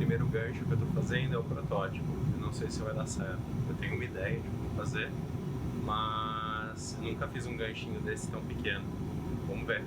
primeiro gancho que eu tô fazendo é o protótipo. Eu não sei se vai dar certo. Eu tenho uma ideia de como fazer, mas eu nunca fiz um ganchinho desse tão pequeno. Vamos ver.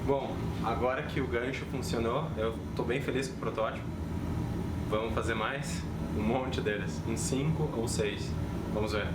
Bom, agora que o gancho funcionou, eu tô bem feliz com o protótipo. Vamos fazer mais? Um monte deles, uns 5 ou 6. Vamos ver.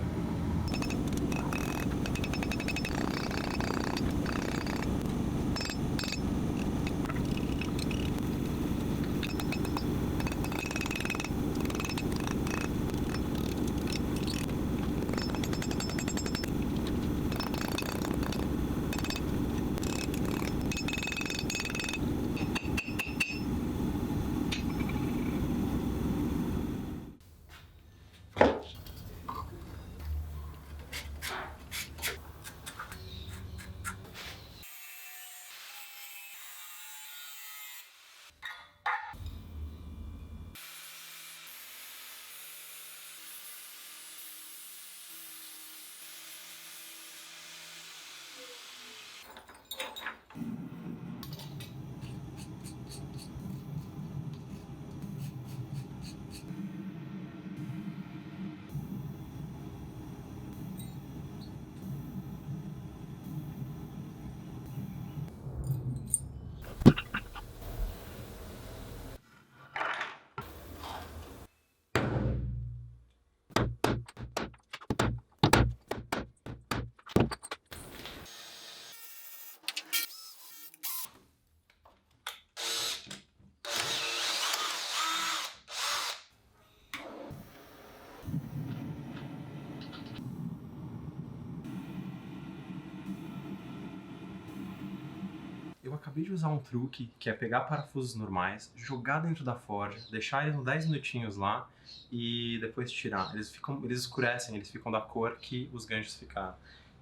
Eu acabei de usar um truque que é pegar parafusos normais, jogar dentro da forja, deixar eles uns 10 minutinhos lá e depois tirar. Eles escurecem, eles ficam da cor que os ganchos ficaram.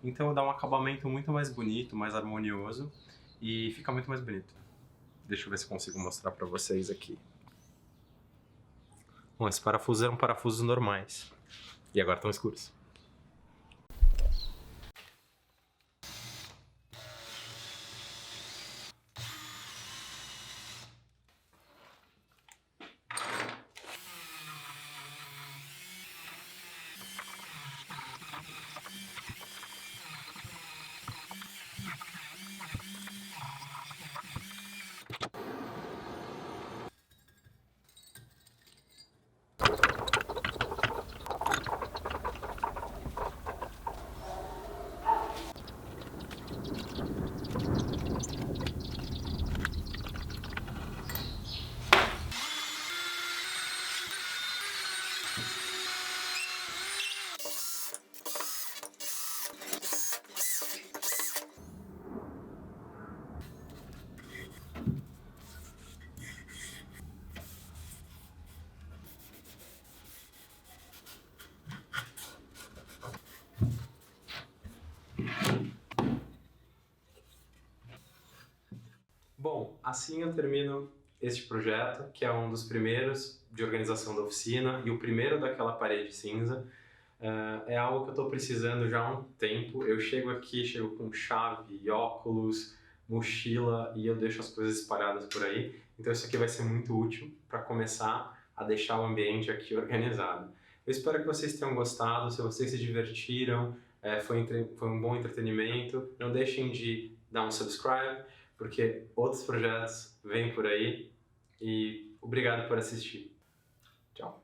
Então dá um acabamento muito mais bonito, mais harmonioso e fica muito mais bonito. Deixa eu ver se eu consigo mostrar pra vocês aqui. Bom, esses parafusos eram parafusos normais e agora estão escuros. Bom, assim eu termino este projeto, que é um dos primeiros de organização da oficina e o primeiro daquela parede cinza. É algo que eu estou precisando já há um tempo. Eu chego com chave, óculos, mochila e eu deixo as coisas espalhadas por aí. Então isso aqui vai ser muito útil para começar a deixar o ambiente aqui organizado. Eu espero que vocês tenham gostado, se vocês se divertiram, foi um bom entretenimento. Não deixem de dar um subscribe, porque outros projetos vêm por aí. E obrigado por assistir. Tchau.